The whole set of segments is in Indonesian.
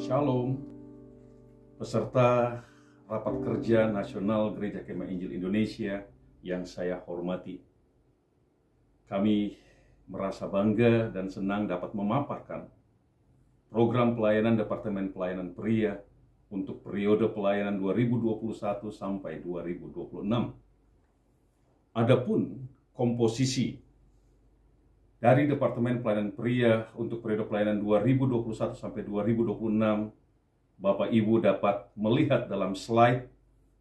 Shalom, peserta Rapat Kerja Nasional Gereja Kemah Injil Indonesia yang saya hormati. Kami merasa bangga dan senang dapat memaparkan program pelayanan Departemen Pelayanan Pria untuk periode pelayanan 2021 sampai 2026. Adapun komposisi dari Departemen Pelayanan Pria untuk periode pelayanan 2021 sampai 2026, Bapak Ibu dapat melihat dalam slide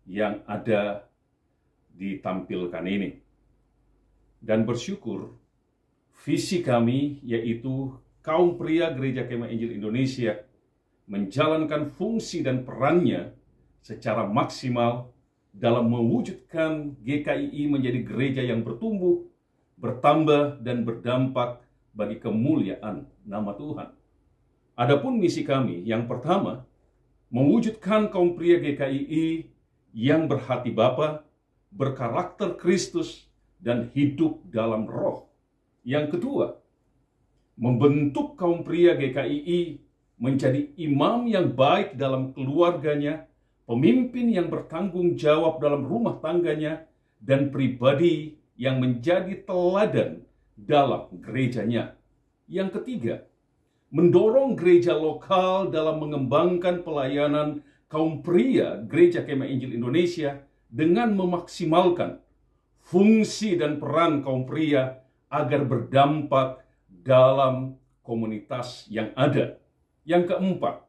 yang ada ditampilkan ini. Dan bersyukur, visi kami yaitu kaum pria Gereja Kemah Injil Indonesia menjalankan fungsi dan perannya secara maksimal dalam mewujudkan GKII menjadi gereja yang bertumbuh, bertambah, dan berdampak bagi kemuliaan nama Tuhan. Adapun misi kami yang pertama, mewujudkan kaum pria GKII yang berhati Bapa, berkarakter Kristus, dan hidup dalam roh. Yang kedua, membentuk kaum pria GKII menjadi imam yang baik dalam keluarganya, pemimpin yang bertanggung jawab dalam rumah tangganya, dan pribadi yang menjadi teladan dalam gerejanya. Yang ketiga, mendorong gereja lokal dalam mengembangkan pelayanan kaum pria Gereja Kemah Injil Indonesia dengan memaksimalkan fungsi dan peran kaum pria agar berdampak dalam komunitas yang ada. Yang keempat,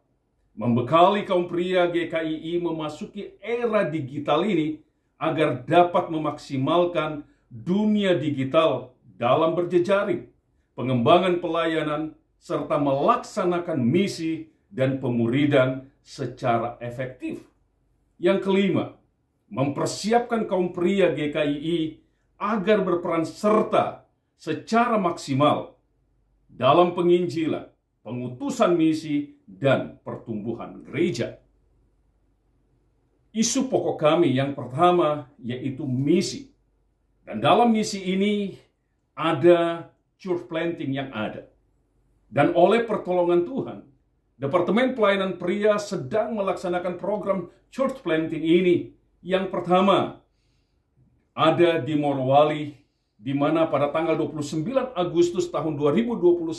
membekali kaum pria GKII memasuki era digital ini agar dapat memaksimalkan dunia digital dalam berjejaring, pengembangan pelayanan, serta melaksanakan misi dan pemuridan secara efektif. Yang kelima, mempersiapkan kaum pria GKII agar berperan serta secara maksimal dalam penginjilan, pengutusan misi, dan pertumbuhan gereja. Isu pokok kami yang pertama yaitu misi. Dan dalam misi ini ada church planting yang ada. Dan oleh pertolongan Tuhan, Departemen Pelayanan Pria sedang melaksanakan program church planting ini. Yang pertama, ada di Morowali, di mana pada tanggal 29 Agustus tahun 2021,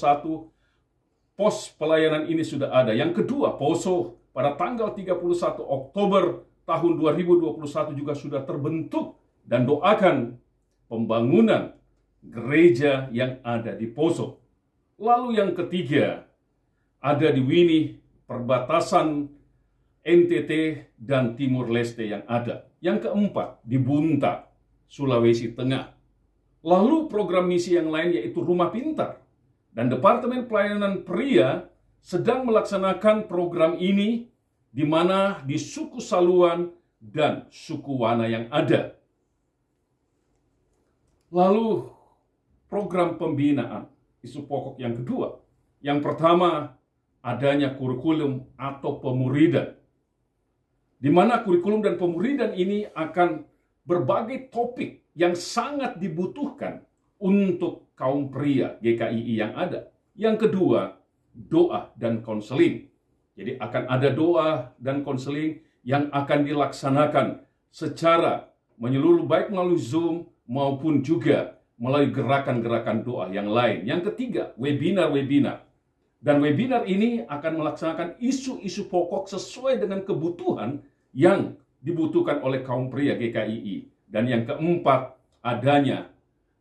pos pelayanan ini sudah ada. Yang kedua, Poso, pada tanggal 31 Oktober tahun 2021 juga sudah terbentuk, dan doakan pembangunan gereja yang ada di Poso. Lalu yang ketiga, ada di Wini, perbatasan NTT dan Timur Leste yang ada. Yang keempat, di Bunta, Sulawesi Tengah. Lalu program misi yang lain yaitu Rumah Pintar. Dan Departemen Pelayanan Pria sedang melaksanakan program ini di mana di suku Saluan dan suku Wana yang ada. Lalu program pembinaan, isu pokok yang kedua. Yang pertama, adanya kurikulum atau pemuridan. Di mana kurikulum dan pemuridan ini akan berbagai topik yang sangat dibutuhkan untuk kaum pria GKII yang ada. Yang kedua, doa dan konseling. Jadi akan ada doa dan konseling yang akan dilaksanakan secara menyeluruh baik melalui Zoom maupun juga melalui gerakan-gerakan doa yang lain. Yang ketiga, webinar-webinar. Dan webinar ini akan melaksanakan isu-isu pokok sesuai dengan kebutuhan yang dibutuhkan oleh kaum pria GKII. Dan yang keempat, adanya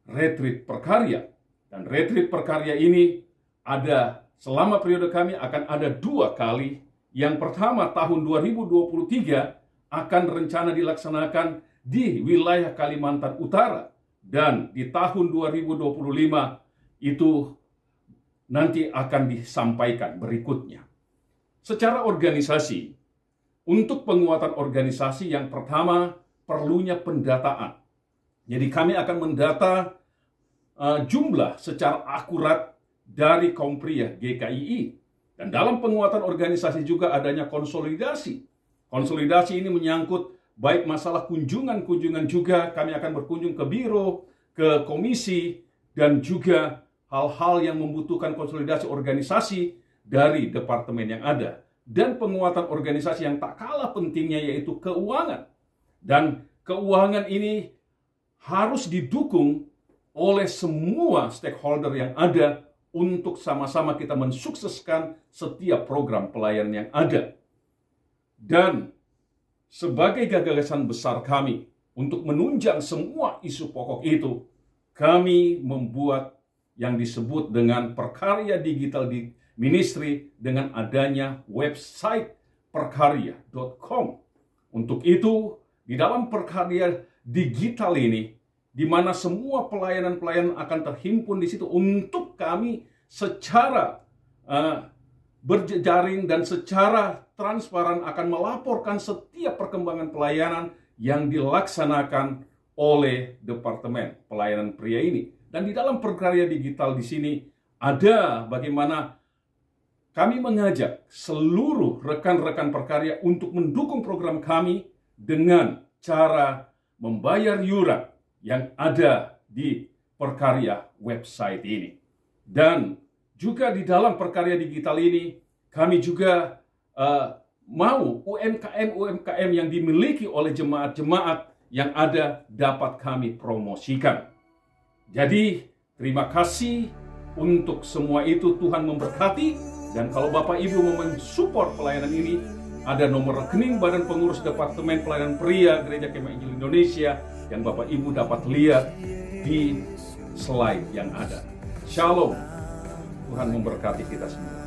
retreat perkarya. Dan retreat perkarya ini ada selama periode kami akan ada 2 kali. Yang pertama tahun 2023 akan rencana dilaksanakan di wilayah Kalimantan Utara, dan di tahun 2025 itu nanti akan disampaikan berikutnya. Secara organisasi, untuk penguatan organisasi yang pertama perlunya pendataan. Jadi kami akan mendata jumlah secara akurat dari kaum pria GKII. Dan dalam penguatan organisasi juga adanya konsolidasi. Konsolidasi ini menyangkut baik masalah kunjungan-kunjungan juga, kami akan berkunjung ke biro, ke komisi, dan juga hal-hal yang membutuhkan konsolidasi organisasi dari departemen yang ada. dan penguatan organisasi yang tak kalah pentingnya, yaitu keuangan. Dan keuangan ini harus didukung oleh semua stakeholder yang ada untuk sama-sama kita mensukseskan setiap program pelayanan yang ada. Dan sebagai gagasan besar kami untuk menunjang semua isu pokok itu, kami membuat yang disebut dengan Perkarya Digital di Ministry dengan adanya website perkarya.com. Untuk itu, di dalam Perkarya Digital ini, di mana semua pelayanan-pelayanan akan terhimpun di situ untuk kami secara berjejaring dan secara transparan akan melaporkan setiap perkembangan pelayanan yang dilaksanakan oleh Departemen Pelayanan Pria ini. Dan di dalam Perkarya Digital di sini ada bagaimana kami mengajak seluruh rekan-rekan perkarya untuk mendukung program kami dengan cara membayar iuran yang ada di Perkarya website ini. Dan juga di dalam Perkarya Digital ini, kami juga mau UMKM-UMKM yang dimiliki oleh jemaat-jemaat yang ada dapat kami promosikan. Jadi, terima kasih untuk semua itu. Tuhan memberkati. Dan kalau Bapak Ibu mau mensupport pelayanan ini, ada nomor rekening Badan Pengurus Departemen Pelayanan Pria Gereja Kemah Injil Indonesia yang Bapak Ibu dapat lihat di slide yang ada. Shalom. Tuhan memberkati kita semua.